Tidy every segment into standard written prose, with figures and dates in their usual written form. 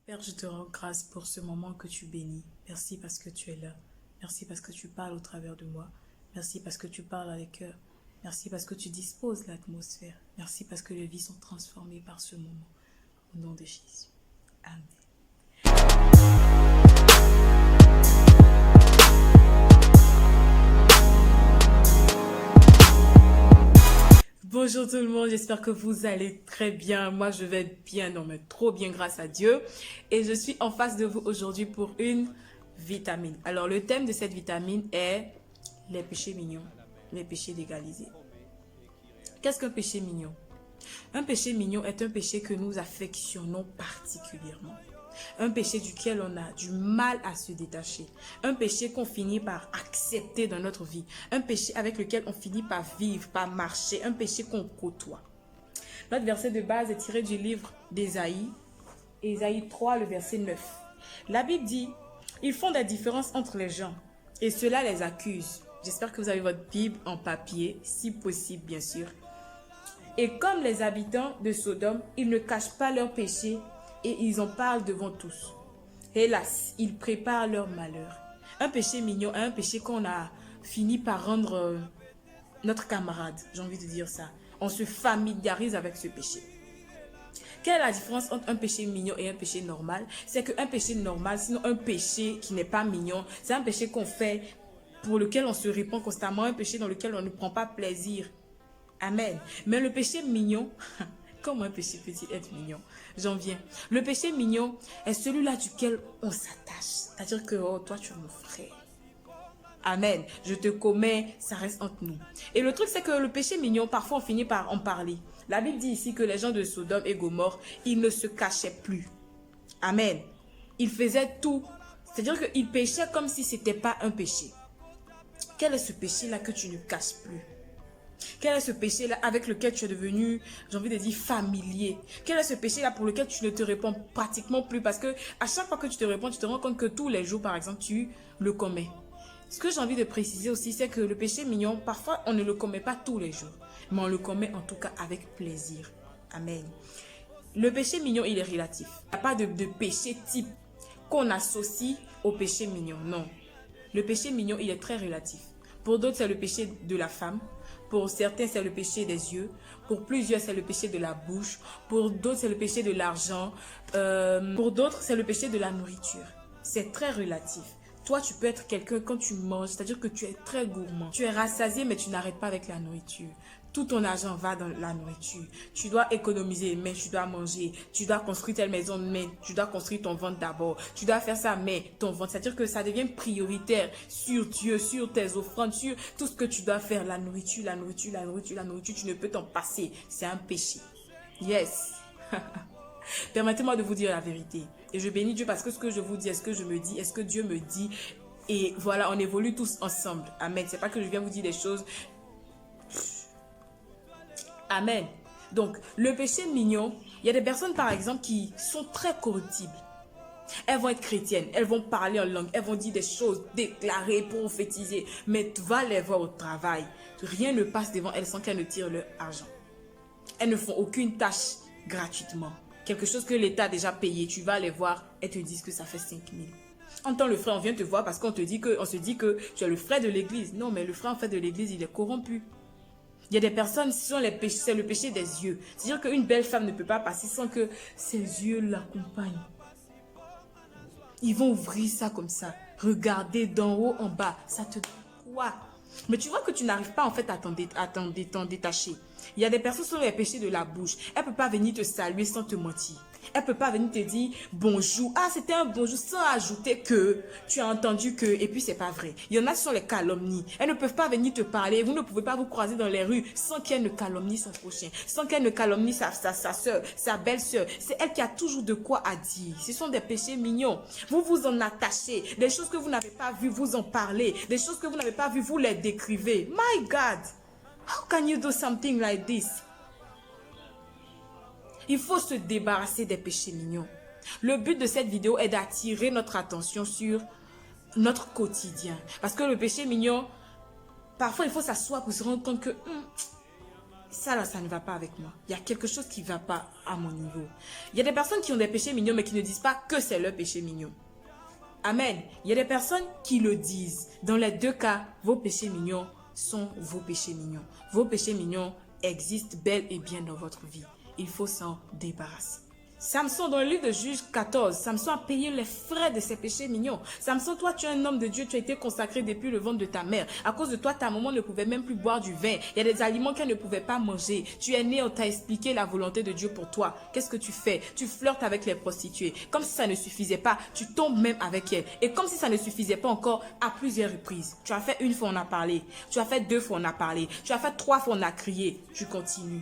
Père, je te rends grâce pour ce moment que tu bénis. Merci parce que tu es là. Merci parce que tu parles au travers de moi. Merci parce que tu parles à les cœurs. Merci parce que tu disposes l'atmosphère. Merci parce que les vies sont transformées par ce moment. Au nom de Jésus. Amen. Bonjour tout le monde, j'espère que vous allez très bien. Moi, je vais bien, non mais trop bien grâce à Dieu. Et je suis en face de vous aujourd'hui pour une vitamine. Alors, le thème de cette vitamine est les péchés mignons, les péchés légalisés. Qu'est-ce qu'un péché mignon? Un péché mignon est un péché que nous affectionnons particulièrement. Un péché duquel on a du mal à se détacher. Un péché qu'on finit par accepter dans notre vie. Un péché avec lequel on finit par vivre, par marcher. Un péché qu'on côtoie. Notre verset de base est tiré du livre d'Ésaïe. Ésaïe 3, le verset 9. La Bible dit, ils font des différences entre les gens et cela les accuse. J'espère que vous avez votre Bible en papier, si possible bien sûr. Et comme les habitants de Sodome, ils ne cachent pas leurs péchés et ils en parlent devant tous. Hélas, ils préparent leur malheur. Un péché mignon est un péché qu'on a fini par rendre notre camarade. J'ai envie de dire ça. On se familiarise avec ce péché. Quelle est la différence entre un péché mignon et un péché normal? C'est qu'un péché normal, sinon un péché qui n'est pas mignon, c'est un péché qu'on fait pour lequel on se répand constamment, un péché dans lequel on ne prend pas plaisir. Amen. Mais le péché mignon, comment un péché peut-il être mignon? J'en viens. Le péché mignon est celui-là duquel on s'attache. C'est-à-dire que, oh, toi, tu es mon frère. Amen. Je te commets, ça reste entre nous. Et le truc, c'est que le péché mignon, parfois, on finit par en parler. La Bible dit ici que les gens de Sodome et Gomorrhe, ils ne se cachaient plus. Amen. Ils faisaient tout. C'est-à-dire qu'ils péchaient comme si ce n'était pas un péché. Quel est ce péché-là que tu ne caches plus? Quel est ce péché-là avec lequel tu es devenu, j'ai envie de dire, familier? Quel est ce péché-là pour lequel tu ne te réponds pratiquement plus? Parce que à chaque fois que tu te réponds, tu te rends compte que tous les jours, par exemple, tu le commets. Ce que j'ai envie de préciser aussi, c'est que le péché mignon, parfois, on ne le commet pas tous les jours. Mais on le commet en tout cas avec plaisir. Amen. Le péché mignon, il est relatif. Il n'y a pas de péché type qu'on associe au péché mignon. Non. Le péché mignon, il est très relatif. Pour d'autres, c'est le péché de la femme. Pour certains, c'est le péché des yeux. Pour plusieurs, c'est le péché de la bouche. Pour d'autres, c'est le péché de l'argent. Pour d'autres, c'est le péché de la nourriture. C'est très relatif. Toi, tu peux être quelqu'un quand tu manges, c'est-à-dire que tu es très gourmand. Tu es rassasié, mais tu n'arrêtes pas avec la nourriture. Tout ton argent va dans la nourriture. Tu dois économiser, mais tu dois manger. Tu dois construire telle maison, mais tu dois construire ton ventre d'abord. Tu dois faire ça, mais ton ventre. C'est-à-dire que ça devient prioritaire sur Dieu, sur tes offrandes, sur tout ce que tu dois faire. La nourriture, la nourriture, la nourriture, la nourriture. Tu ne peux t'en passer. C'est un péché. Yes. Permettez-moi de vous dire la vérité. Et je bénis Dieu parce que ce que je vous dis, est-ce que je me dis, est-ce que Dieu me dit. Et voilà, on évolue tous ensemble. Amen. C'est pas que je viens vous dire des choses. Amen. Donc, le péché mignon, il y a des personnes, par exemple, qui sont très corruptibles. Elles vont être chrétiennes, elles vont parler en langue, elles vont dire des choses déclarées, prophétiser. Mais tu vas les voir au travail. Rien ne passe devant elles sans qu'elles ne tirent leur argent. Elles ne font aucune tâche gratuitement. Quelque chose que l'État a déjà payé, tu vas les voir, elles te disent que ça fait 5 000. En tant le frère, on vient te voir parce qu'on se dit que tu es le frère de l'église. Non, mais le frère en fait de l'église, il est corrompu. Il y a des personnes, c'est le péché des yeux. C'est-à-dire qu'une belle femme ne peut pas passer sans que ses yeux l'accompagnent. Ils vont ouvrir ça comme ça. Regarder d'en haut en bas. Ça te dit quoi? Mais tu vois que tu n'arrives pas en fait à t'en détacher. Il y a des personnes qui ont les péchés de la bouche. Elle ne peut pas venir te saluer sans te mentir. Elle ne peut pas venir te dire bonjour. Ah, c'était un bonjour sans ajouter que tu as entendu que. Et puis, c'est pas vrai. Il y en a qui sont les calomnies. Elles ne peuvent pas venir te parler. Vous ne pouvez pas vous croiser dans les rues sans qu'elle ne calomnie son prochain. Sans qu'elle ne calomnie sa soeur, sa belle-soeur. C'est elle qui a toujours de quoi à dire. Ce sont des péchés mignons. Vous vous en attachez. Des choses que vous n'avez pas vues, vous en parlez. Des choses que vous n'avez pas vues, vous les décrivez. My God! How can you do something like this? Il faut se débarrasser des péchés mignons. Le but de cette vidéo est d'attirer notre attention sur notre quotidien. Parce que le péché mignon, parfois il faut s'asseoir pour se rendre compte que ça là, ça ne va pas avec moi. Il y a quelque chose qui ne va pas à mon niveau. Il y a des personnes qui ont des péchés mignons, mais qui ne disent pas que c'est leur péché mignon. Amen. Il y a des personnes qui le disent. Dans les deux cas, vos péchés mignons sont vos péchés mignons. Vos péchés mignons existent bel et bien dans votre vie. Il faut s'en débarrasser. Samson, dans le livre de Juges 14, Samson a payé les frais de ses péchés mignons. Samson, toi, tu es un homme de Dieu, tu as été consacré depuis le ventre de ta mère. À cause de toi, ta maman ne pouvait même plus boire du vin. Il y a des aliments qu'elle ne pouvait pas manger. Tu es né, on t'a expliqué la volonté de Dieu pour toi. Qu'est-ce que tu fais? Tu flirtes avec les prostituées. Comme si ça ne suffisait pas, tu tombes même avec elles. Et comme si ça ne suffisait pas encore, à plusieurs reprises. Tu as fait une fois, on a parlé. Tu as fait deux fois, on a parlé. Tu as fait trois fois, on a crié. Tu continues.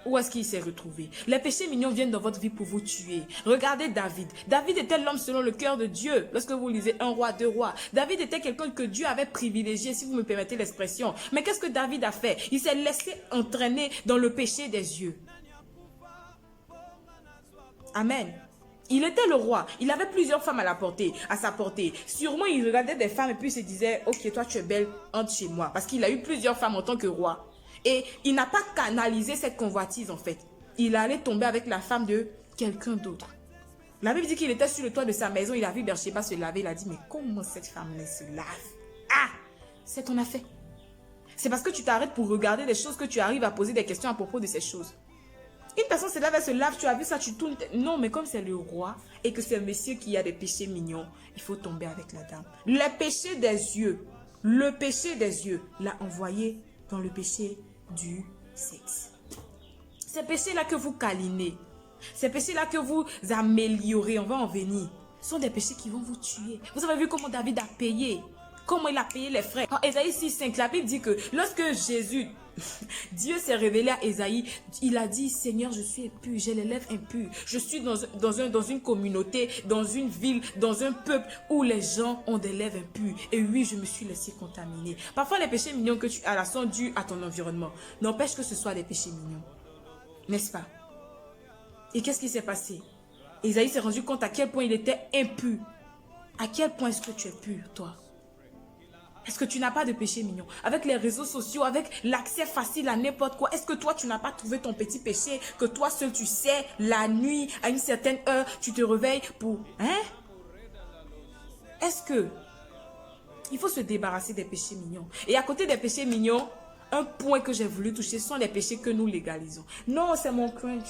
Où est-ce qu'il s'est retrouvé? Les péchés mignons viennent dans votre vie pour vous tuer. Regardez David. David était l'homme selon le cœur de Dieu. Lorsque vous lisez un roi, deux rois. David était quelqu'un que Dieu avait privilégié, si vous me permettez l'expression. Mais qu'est-ce que David a fait? Il s'est laissé entraîner dans le péché des yeux. Amen. Il était le roi. Il avait plusieurs femmes à sa portée. Sûrement, il regardait des femmes et puis il se disait, ok, toi tu es belle, entre chez moi. Parce qu'il a eu plusieurs femmes en tant que roi. Et il n'a pas canalisé cette convoitise en fait. Il allait tomber avec la femme de quelqu'un d'autre. La Bible dit qu'il était sur le toit de sa maison. Il a vu Bathsheba se laver. Il a dit, mais comment cette femme-là se lave? Ah! C'est ton affaire. C'est parce que tu t'arrêtes pour regarder des choses que tu arrives à poser des questions à propos de ces choses. Une personne se lave, elle se lave, tu as vu ça, tu tournes. Non, mais comme c'est le roi et que c'est un monsieur qui a des péchés mignons, il faut tomber avec la dame. Le péché des yeux, l'a envoyé dans le péché du sexe. Ces péchés-là que vous câlinez, ces péchés-là que vous améliorez, on va en venir, sont des péchés qui vont vous tuer. Vous avez vu comment David a payé, comment il a payé les frais. En Ésaïe 6,5, la Bible dit que lorsque Dieu s'est révélé à Ésaïe, il a dit, Seigneur, je suis impur, j'ai les lèvres impures. Je suis dans une communauté, dans une ville, dans un peuple où les gens ont des lèvres impures. Et oui, je me suis laissé contaminer. Parfois, les péchés mignons que tu as là sont dus à ton environnement. N'empêche que ce soit des péchés mignons. N'est-ce pas? Et qu'est-ce qui s'est passé? Ésaïe s'est rendu compte à quel point il était impur. À quel point est-ce que tu es pur, toi? Est-ce que tu n'as pas de péché mignon? Avec les réseaux sociaux, avec l'accès facile à n'importe quoi, est-ce que toi, tu n'as pas trouvé ton petit péché que toi seul, tu sais, la nuit, à une certaine heure, tu te réveilles pour... Hein? Est-ce que... Il faut se débarrasser des péchés mignons. Et à côté des péchés mignons, un point que j'ai voulu toucher sont les péchés que nous légalisons. Non, c'est mon crunch.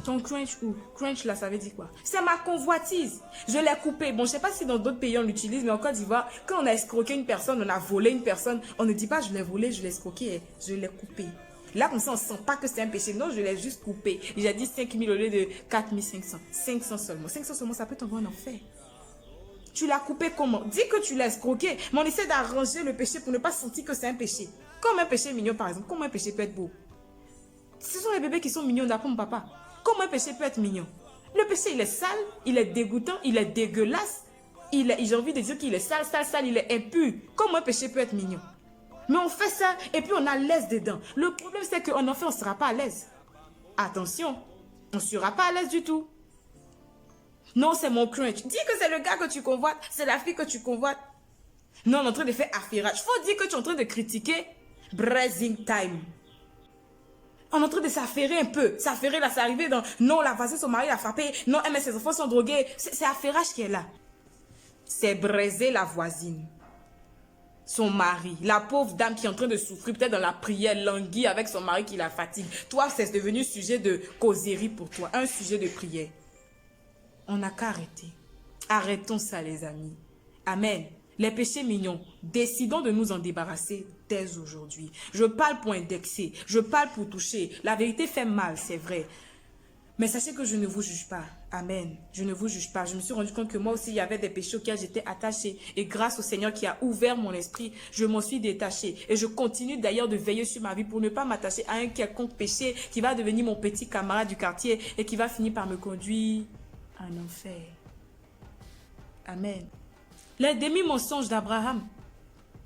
Ton crunch ou crunch là, ça veut dire quoi? C'est ma convoitise. Je l'ai coupé. Bon, je sais pas si dans d'autres pays on l'utilise, mais en Côte d'Ivoire, quand on a escroqué une personne, on a volé une personne, on ne dit pas je l'ai volé, je l'ai escroqué, je l'ai coupé. Là, comme ça, on ne sent pas que c'est un péché. Non, je l'ai juste coupé. J'ai dit 5 000 au lieu de 4 500. 500 seulement. 500 seulement, ça peut t'envoyer en enfer. Tu l'as coupé comment? Dis que tu l'as escroqué, mais on essaie d'arranger le péché pour ne pas sentir que c'est un péché. Comme un péché mignon, par exemple. Comment un péché peut être beau? Ce sont les bébés qui sont mignons d'après mon papa. Comment un péché peut être mignon? Le péché, il est sale, il est dégoûtant, il est dégueulasse. J'ai envie de dire qu'il est sale, il est impur. Comment un péché peut être mignon? Mais on fait ça et puis on a l'aise dedans. Le problème, c'est qu'en enfer, on ne sera pas à l'aise. Attention, on ne sera pas à l'aise du tout. Non, c'est mon crunch. Dis que c'est le gars que tu convoites, c'est la fille que tu convoites. Non, on est en train de faire affairage. Il faut dire que tu es en train de critiquer Blessing Time. On est en train de s'affairer un peu. S'affairer là, c'est arrivé dans... Non, la voisine, son mari l'a frappé. Non, mais ses enfants sont drogués. C'est affairage qui est là. C'est braiser la voisine. Son mari. La pauvre dame qui est en train de souffrir, peut-être dans la prière, languie avec son mari qui la fatigue. Toi, c'est devenu sujet de causerie pour toi. Un sujet de prière. On n'a qu'à arrêter. Arrêtons ça, les amis. Amen. Les péchés mignons, décidons de nous en débarrasser dès aujourd'hui. Je parle pour indexer, je parle pour toucher. La vérité fait mal, c'est vrai. Mais sachez que je ne vous juge pas. Amen. Je ne vous juge pas. Je me suis rendu compte que moi aussi, il y avait des péchés auxquels j'étais attachée. Et grâce au Seigneur qui a ouvert mon esprit, je m'en suis détachée. Et je continue d'ailleurs de veiller sur ma vie pour ne pas m'attacher à un quelconque péché qui va devenir mon petit camarade du quartier et qui va finir par me conduire à un enfer. Amen. Les demi-mensonges d'Abraham.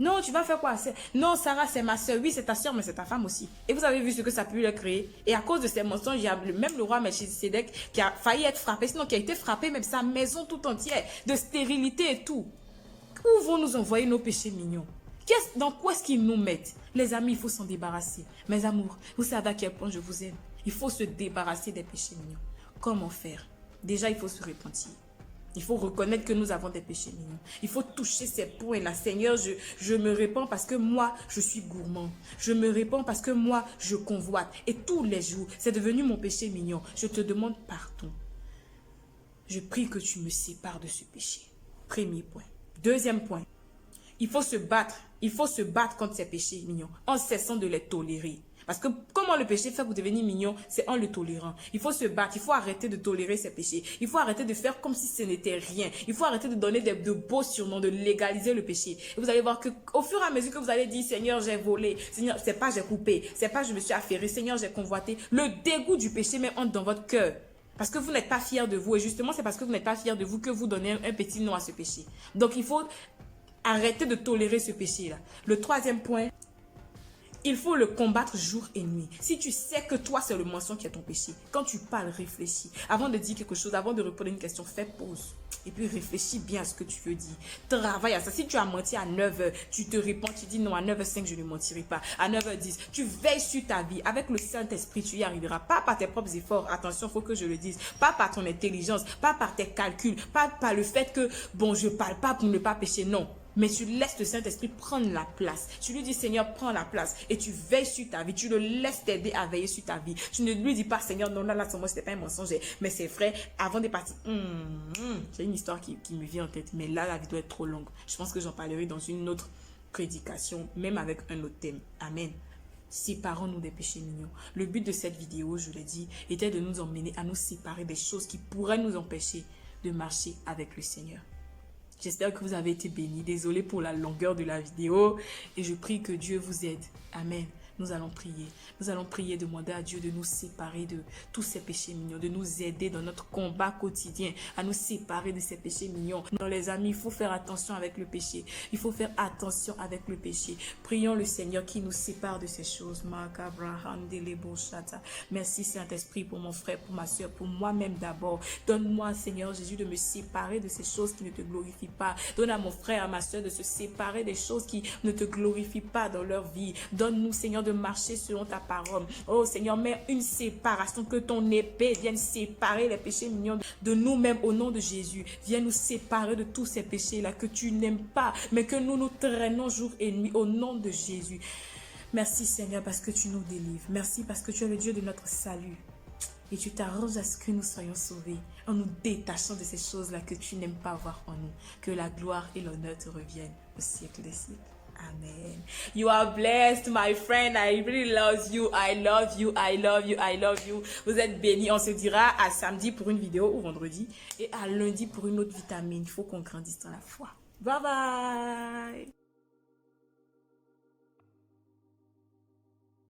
Non, tu vas faire quoi? Non, Sarah, c'est ma soeur. Oui, c'est ta soeur, mais c'est ta femme aussi. Et vous avez vu ce que ça a pu leur créer. Et à cause de ces mensonges, il y a même le roi Melchisedec qui a failli être frappé. Sinon, qui a été frappé, même sa maison tout entière, de stérilité et tout. Où vont nous envoyer nos péchés mignons? Dans quoi est-ce qu'ils nous mettent? Les amis, il faut s'en débarrasser. Mes amours, vous savez à quel point je vous aime. Il faut se débarrasser des péchés mignons. Comment faire? Déjà, il faut se repentir. Il faut reconnaître que nous avons des péchés mignons. Il faut toucher ces points-là. Seigneur, je me répands parce que moi, je suis gourmand. Je me répands parce que moi, je convoite. Et tous les jours, c'est devenu mon péché mignon. Je te demande pardon. Je prie que tu me sépares de ce péché. Premier point. Deuxième point. Il faut se battre. Il faut se battre contre ces péchés mignons en cessant de les tolérer. Parce que comment le péché fait pour devenir mignon, c'est en le tolérant. Il faut se battre, il faut arrêter de tolérer ces péchés. Il faut arrêter de faire comme si ce n'était rien. Il faut arrêter de donner de beaux surnoms, de légaliser le péché. Et vous allez voir qu'au fur et à mesure que vous allez dire, Seigneur, j'ai volé, Seigneur, c'est pas j'ai coupé, c'est pas je me suis affairé, Seigneur, j'ai convoité. Le dégoût du péché même entre dans votre cœur. Parce que vous n'êtes pas fier de vous. Et justement, c'est parce que vous n'êtes pas fier de vous que vous donnez un petit nom à ce péché. Donc, il faut arrêter de tolérer ce péché-là. Le troisième point, il faut le combattre jour et nuit. Si tu sais que toi, c'est le mensonge qui est ton péché, quand tu parles, réfléchis. Avant de dire quelque chose, avant de répondre à une question, fais pause. Et puis réfléchis bien à ce que tu veux dire. Travaille à ça. Si tu as menti à 9h, tu te réponds, tu dis non, à 9h05, je ne mentirai pas. À 9h10, tu veilles sur ta vie. Avec le Saint-Esprit, tu y arriveras. Pas par tes propres efforts. Attention, il faut que je le dise. Pas par ton intelligence, pas par tes calculs, pas par le fait que, bon, je ne parle pas pour ne pas pécher. Non. Mais tu laisses le Saint-Esprit prendre la place. Tu lui dis, Seigneur, prends la place. Et tu veilles sur ta vie. Tu le laisses t'aider à veiller sur ta vie. Tu ne lui dis pas, Seigneur, non, là, sur moi, c'était pas un mensonge. Mais c'est vrai, avant de partir, j'ai une histoire qui me vient en tête. Mais là, la vidéo est trop longue. Je pense que j'en parlerai dans une autre prédication, même avec un autre thème. Amen. Séparons-nous des péchés mignons. Le but de cette vidéo, je l'ai dit, était de nous emmener à nous séparer des choses qui pourraient nous empêcher de marcher avec le Seigneur. J'espère que vous avez été bénis. Désolée pour la longueur de la vidéo. Et je prie que Dieu vous aide. Amen. Nous allons prier. Nous allons prier, demander à Dieu de nous séparer de tous ces péchés mignons, de nous aider dans notre combat quotidien, à nous séparer de ces péchés mignons. Non, les amis, il faut faire attention avec le péché. Il faut faire attention avec le péché. Prions le Seigneur qui nous sépare de ces choses. Merci Saint-Esprit pour mon frère, pour ma soeur, pour moi-même d'abord. Donne-moi, Seigneur Jésus, de me séparer de ces choses qui ne te glorifient pas. Donne à mon frère, à ma soeur de se séparer des choses qui ne te glorifient pas dans leur vie. Donne-nous, Seigneur, de marcher selon ta parole. Oh Seigneur, mets une séparation, que ton épée vienne séparer les péchés mignons de nous-mêmes au nom de Jésus. Viens nous séparer de tous ces péchés-là que tu n'aimes pas, mais que nous nous traînons jour et nuit au nom de Jésus. Merci Seigneur parce que tu nous délivres. Merci parce que tu es le Dieu de notre salut. Et tu t'arranges à ce que nous soyons sauvés en nous détachant de ces choses-là que tu n'aimes pas voir en nous. Que la gloire et l'honneur te reviennent au siècle des siècles. Amen. You are blessed, my friend. I really love you. I love you. I love you. I love you. Vous êtes bénis. On se dira à samedi pour une vidéo ou vendredi et à lundi pour une autre vitamine. Il faut qu'on grandisse dans la foi. Bye bye.